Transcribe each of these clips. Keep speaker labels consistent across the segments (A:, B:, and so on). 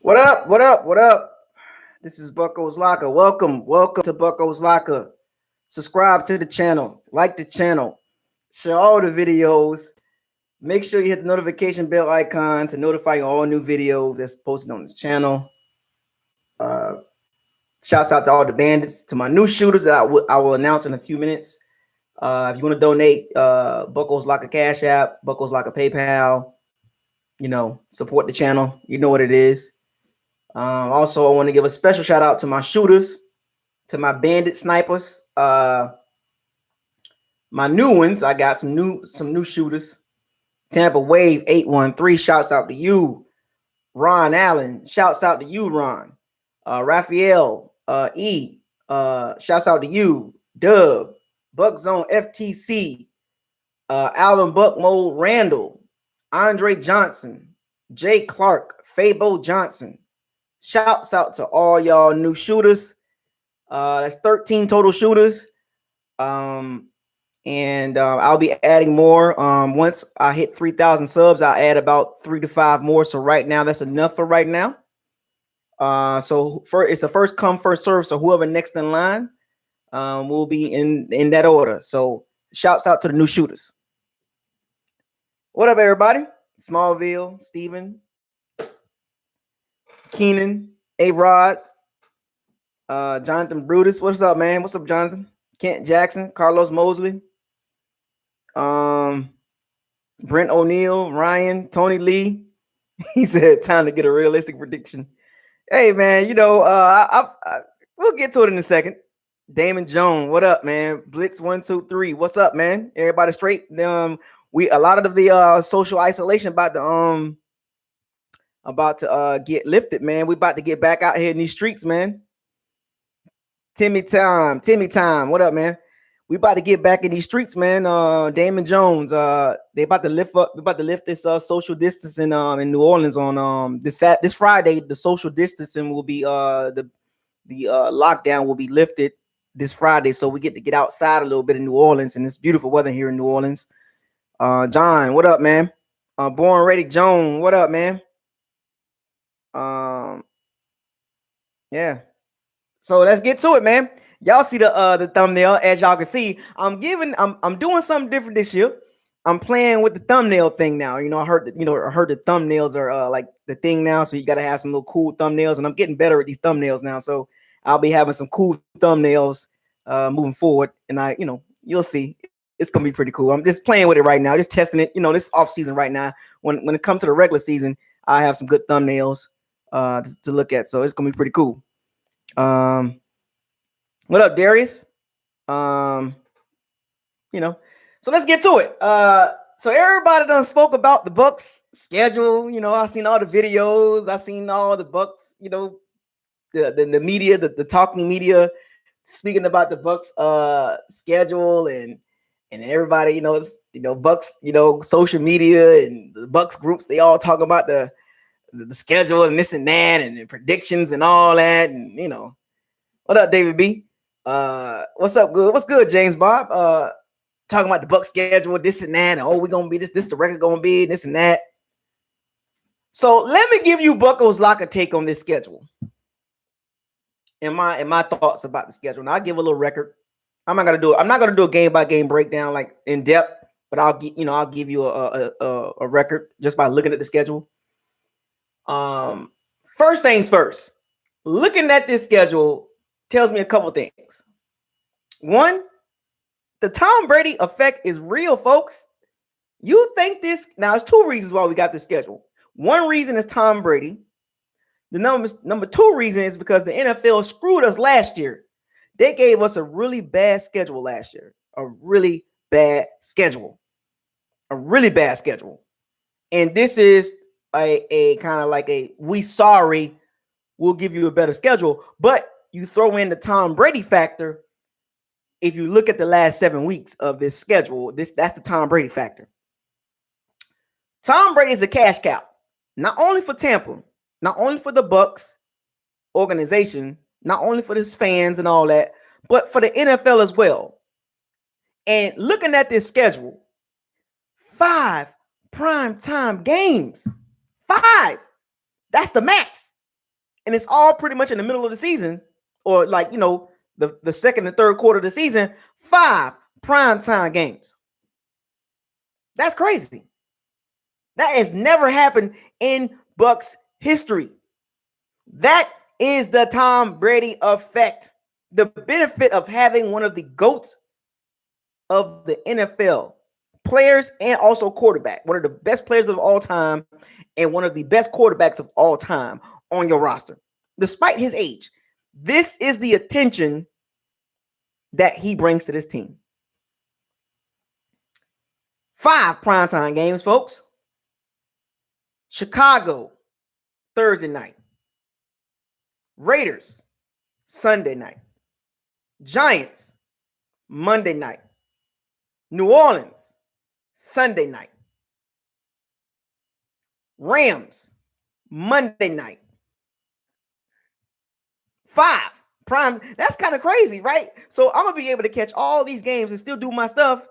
A: What up? What up? What up? This is BucosLocker. Welcome to BucosLocker. Subscribe to the channel, like the channel, share all the videos. Make sure you hit the notification bell icon to notify you all new videos that's posted on this channel. Shouts out to all the bandits, to my new shooters that I will announce in a few minutes. If you want to donate, BucosLocker Cash App, BucosLocker PayPal, support the channel. You know what it is. Also, I want to give a special shout out to my shooters, to my bandit snipers. My new ones, I got some new shooters. Tampa Wave 813, shouts out to you. Ron Allen, shouts out to you, Ron. Raphael E, shouts out to you. Dub, Buck Zone FTC, Alvin Buck Mode Randall, Andre Johnson, Jay Clark, Fabo Johnson. Shouts out to all y'all new shooters. That's 13 total shooters. I'll be adding more. Once I hit 3,000 subs, I'll add about 3 to 5 more. So right now, that's enough for right now. So it's a first come, first serve. So whoever next in line will be in that order. So shouts out to the new shooters. What up, everybody? Smallville, Steven, Keenan, A-Rod, Jonathan Brutus. What's up, man? What's up, Jonathan? Kent Jackson, Carlos Mosley, Brent O'Neill, Ryan, Tony Lee. He said, time to get a realistic prediction. Hey, man, we'll get to it in a second. Damon Jones, what up, man? Blitz 123, what's up, man? Everybody straight? A lot of the social isolation about to get lifted, man. We about to get back out here in these streets, man. Timmy Time, what up, man? We about to get back in these streets, man. Damon Jones, they about to lift this social distancing in New Orleans on this Friday. The social distancing will be the lockdown will be lifted this Friday, so we get to get outside a little bit in New Orleans, and it's beautiful weather here in New Orleans. John, what up, man? Born Ready Jones, what up, man? Yeah. So let's get to it, man. Y'all see the thumbnail. As y'all can see, I'm doing something different this year. I'm playing with the thumbnail thing now. I heard that the thumbnails are like the thing now. So you got to have some little cool thumbnails, and I'm getting better at these thumbnails now. So I'll be having some cool thumbnails moving forward, and you'll see. It's gonna be pretty cool. I'm just playing with it right now, just testing it. This off season right now. When it comes to the regular season, I have some good thumbnails to look at. So it's gonna be pretty cool. What up, Darius? So let's get to it. So everybody done spoke about the Bucks schedule. I seen all the videos. I seen all the Bucks. The media, the talking media, speaking about the Bucks schedule and everybody. It's Bucks. Social media and the Bucks groups. They all talking about the schedule and this and that and the predictions and all that. And what up, David B? What's up? Good. What's good, James Bob? Talking about the Bucks schedule, this and that, and we're gonna be this the record gonna be, this and that. So let me give you BucosLocker take on this schedule and my thoughts about the schedule. Now I'll give a little record. I'm not gonna do a game by game breakdown like in depth, but I'll give you a record just by looking at the schedule. First things first, looking at this schedule tells me a couple things. One, the Tom Brady effect is real, folks. You think this now? There's two reasons why we got this schedule. One reason is Tom Brady. The number two reason is because the NFL screwed us last year. They gave us a really bad schedule last year. A really bad schedule. And this is a kind of like we sorry, we'll give you a better schedule. But you throw in the Tom Brady factor. If you look at the last 7 weeks of this schedule, that's the Tom Brady factor. Tom Brady is a cash cow, not only for Tampa, not only for the Bucks organization, not only for his fans and all that, but for the NFL as well. And looking at this schedule, 5 primetime games. 5. That's the max. and it's all pretty much in the middle of the season, or like, the second and third quarter of the season, 5 primetime games. That's crazy. That has never happened in Bucs history. That is the Tom Brady effect. The benefit of having one of the GOATs of the NFL, players and also quarterback, one of the best players of all time and one of the best quarterbacks of all time on your roster, despite his age. This is the attention that he brings to this team. 5 primetime games, folks. Chicago, Thursday night. Raiders, Sunday night. Giants, Monday night. New Orleans, Sunday night. Rams, Monday night. 5 prime. That's kind of crazy, right? So I'm going to be able to catch all these games and still do my stuff.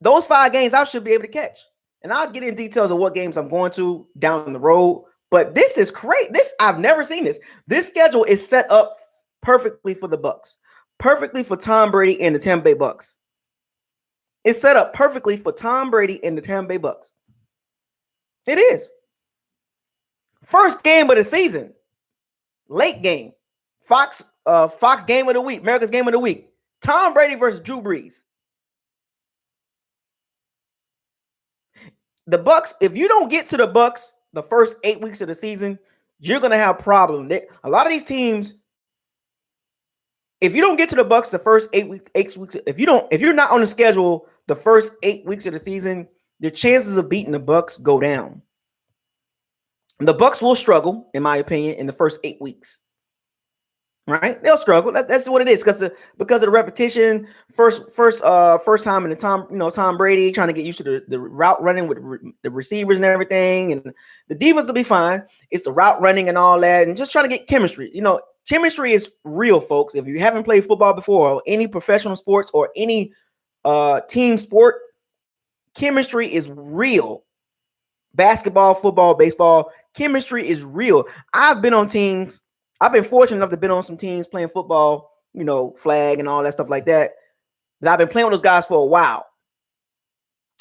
A: Those 5 games I should be able to catch. And I'll get in details of what games I'm going to down the road. But this is great. I've never seen this. This schedule is set up perfectly for the Bucs, perfectly for Tom Brady and the Tampa Bay Bucks. It's set up perfectly for Tom Brady and the Tampa Bay Bucks. It is. First game of the season, late game, Fox game of the week, America's game of the week. Tom Brady versus Drew Brees. The Bucs, if you don't get to the Bucs the first 8 weeks of the season, you're gonna have problems. A lot of these teams, if you don't get to the Bucs the first 8 weeks, if you're not on the schedule the first 8 weeks of the season, the chances of beating the Bucs go down. The Bucs will struggle, in my opinion, in the first 8 weeks. Right? They'll struggle. That's what it is, because of the repetition. First time in the Tom Brady trying to get used to the route running with the receivers and everything, and the defense will be fine. It's the route running and all that, and just trying to get chemistry. Chemistry is real, folks. If you haven't played football before, or any professional sports, or any team sport, chemistry is real. Basketball, football, baseball, chemistry is real. I've been on teams. I've been fortunate enough to be on some teams playing football, flag and all that stuff like that. But I've been playing with those guys for a while.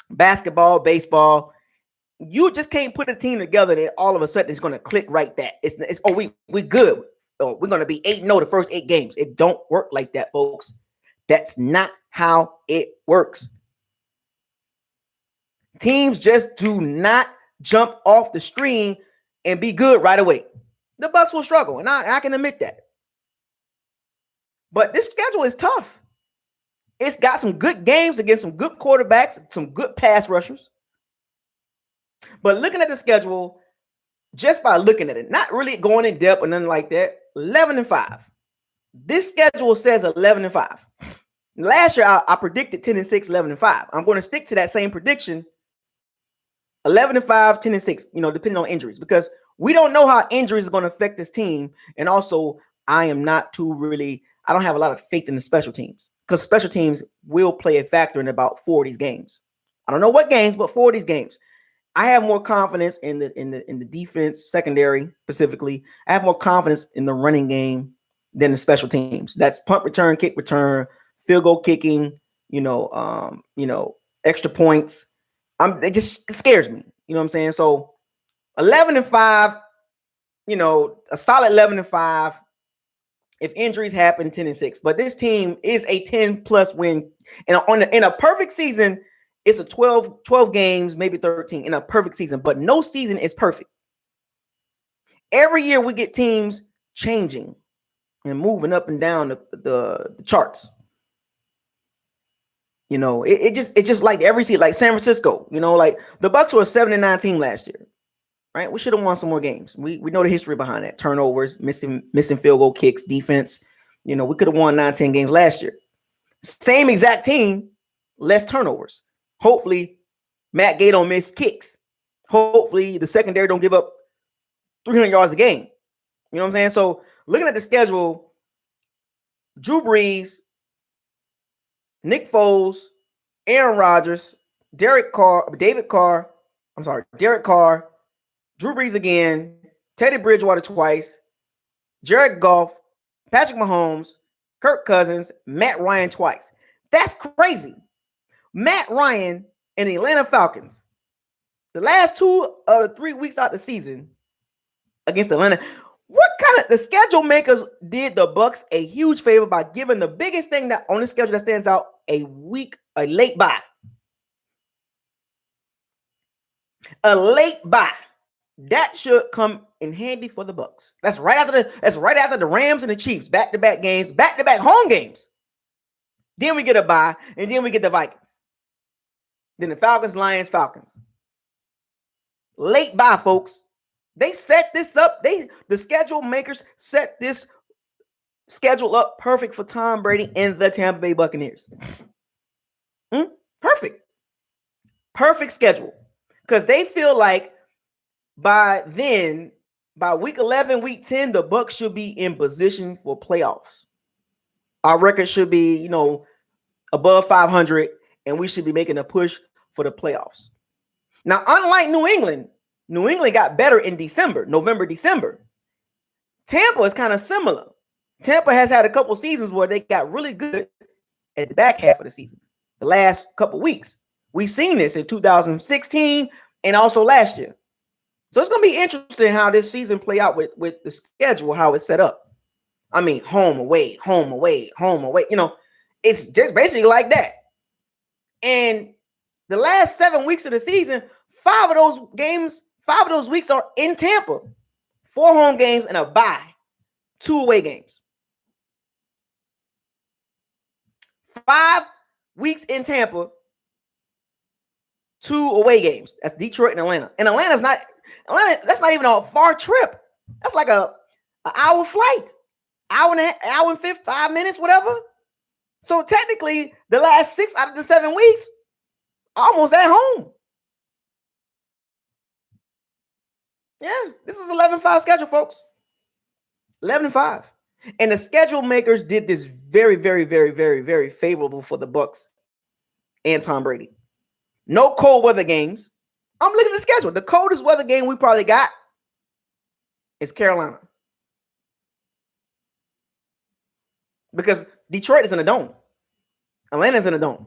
A: Basketball, baseball, you just can't put a team together that all of a sudden it's going to click right that. We good. Oh, we're going to be 8-0 the first 8 games. It don't work like that, folks. That's not how it works. Teams just do not jump off the stream and be good right away. The Bucs will struggle, and I can admit that. But this schedule is tough. It's got some good games against some good quarterbacks, some good pass rushers. But looking at the schedule, just by looking at it, not really going in depth or nothing like that, 11-5. This schedule says 11-5. Last year, I predicted 10-6, 11-5. I'm going to stick to that same prediction, 11-5, 10-6, depending on injuries, because we don't know how injuries are going to affect this team. And also, I don't have a lot of faith in the special teams, because special teams will play a factor in about 4 of these games. I don't know what games, but 4 of these games. I have more confidence in the defense, secondary specifically. I have more confidence in the running game than the special teams. That's punt return, kick return, field goal kicking, extra points. It scares me. You know what I'm saying? So 11-5, a solid 11-5. If injuries happen, 10-6. But this team is a 10+ win. And in a perfect season, it's a 12 games, maybe 13 in a perfect season. But no season is perfect. Every year we get teams changing and moving up and down the charts. It's just like every season, like San Francisco. Like the Bucs were a 7-9 team last year. Right? We should have won some more games. We know the history behind that. Turnovers, missing field goal kicks, defense. We could have won 9-10 games last year. Same exact team, less turnovers. Hopefully, Matt Gay don't miss kicks. Hopefully, the secondary don't give up 300 yards a game. You know what I'm saying? So, looking at the schedule, Drew Brees, Nick Foles, Aaron Rodgers, Derek Carr, Drew Brees again, Teddy Bridgewater twice, Jared Goff, Patrick Mahomes, Kirk Cousins, Matt Ryan twice. That's crazy. Matt Ryan and the Atlanta Falcons, the last 2 of the 3 weeks out the season against Atlanta. The schedule makers did the Bucs a huge favor by giving the biggest thing that on the schedule that stands out a late bye. A late bye. That should come in handy for the Bucs. That's right after the Rams and the Chiefs, back-to-back games, back-to-back home games. Then we get a bye, and then we get the Vikings. Then the Falcons, Lions, Falcons. Late bye, folks. They set this up. The schedule makers set this schedule up perfect for Tom Brady and the Tampa Bay Buccaneers. Perfect. Perfect schedule. Because they feel like by week 11, week 10, the Bucs should be in position for playoffs. Our record should be, above 500, and we should be making a push for the playoffs. Now, unlike New England got better in November, December. Tampa is kind of similar. Tampa has had a couple seasons where they got really good at the back half of the season. The last couple weeks. We've seen this in 2016 and also last year. So it's going to be interesting how this season play out with the schedule, how it's set up. I mean, home, away, home, away, home, away. It's just basically like that. And the last 7 weeks of the season, 5 of those weeks are in Tampa. 4 home games and a bye. 2 away games. 5 weeks in Tampa. 2 away games. That's Detroit and Atlanta. And Atlanta, that's not even a far trip. That's like an hour flight. Hour and 5 minutes, whatever. So technically, the last 6 out of the 7 weeks, almost at home. Yeah, this is 11-5 schedule, folks. 11-5. And the schedule makers did this very, very, very, very, very favorable for the Bucs and Tom Brady. No cold weather games. I'm looking at the schedule. The coldest weather game we probably got is Carolina. Because Detroit is in a dome. Atlanta's in a dome.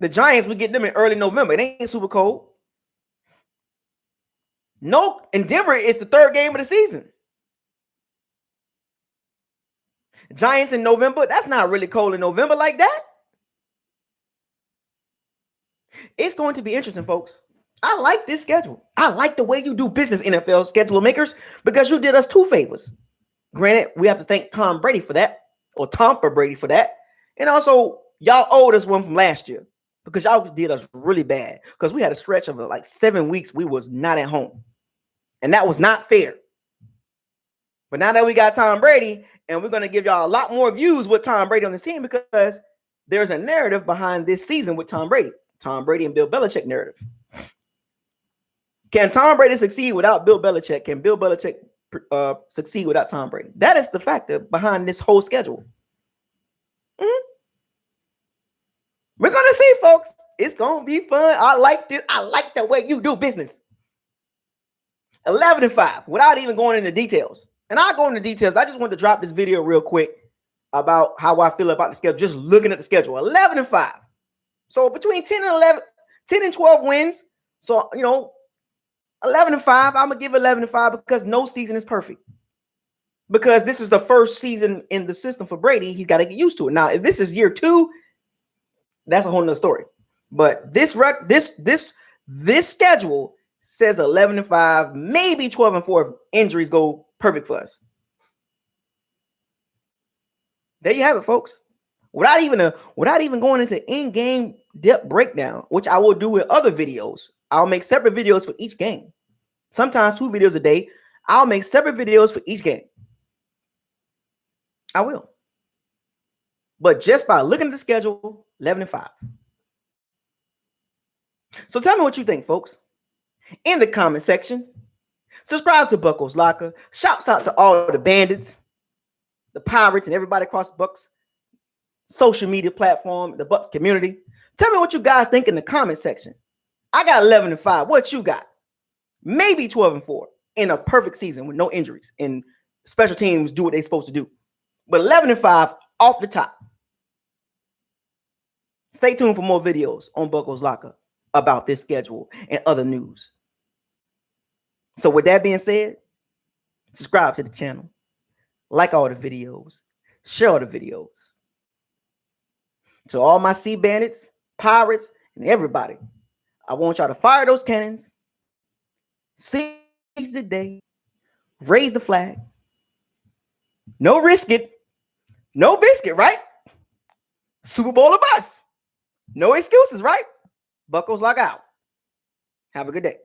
A: The Giants, we get them in early November. It ain't super cold. No, and Denver is the 3rd game of the season. Giants in November, that's not really cold in November like that. It's going to be interesting, folks. I like this schedule. I like the way you do business, NFL schedule makers, because you did us 2 favors. Granted, we have to thank Tom Brady for that, or Tampa Brady for that. And also, y'all owed us one from last year because y'all did us really bad because we had a stretch of like 7 weeks we was not at home. And that was not fair. But now that we got Tom Brady, and we're going to give y'all a lot more views with Tom Brady on the team because there's a narrative behind this season with Tom Brady. Tom Brady and Bill Belichick narrative. Can Tom Brady succeed without Bill Belichick? Can Bill Belichick succeed without Tom Brady? That is the factor behind this whole schedule. We're going to see, folks. It's going to be fun. I like this. I like the way you do business. 11-5 without even going into details. And I'll go into details. I just want to drop this video real quick about how I feel about the schedule, just looking at the schedule. 11-5. So between 10 and 12 wins. So, 11-5. I'm going to give 11-5 because no season is perfect. Because this is the first season in the system for Brady. He's got to get used to it. Now, if this is year 2, that's a whole nother story. But this schedule says 11-5, maybe 12-4 if injuries go perfect for us. There you have it, folks. Without even going into in-game depth breakdown, which I will do with other videos. I'll make separate videos for each game. Sometimes 2 videos a day. I'll make separate videos for each game. I will. But just by looking at the schedule, 11-5. So tell me what you think, folks. In the comment section. Subscribe to BucosLocker. Shouts out to all the bandits, the pirates, and everybody across the Bucs social media platform, the Bucs community. Tell me what you guys think in the comment section. I got 11-5. What you got? Maybe 12-4. in a perfect season with no injuries and special teams do what they're supposed to do. But 11-5 off the top. Stay tuned for more videos on Bucos Locker about this schedule and other news. So with that being said, subscribe to the channel, like all the videos, share all the videos. To all my sea bandits, pirates, and everybody, I want y'all to fire those cannons, seize the day, raise the flag. No risk it, no biscuit, right? Super Bowl or bust. No excuses, right? Bucos Lock out. Have a good day.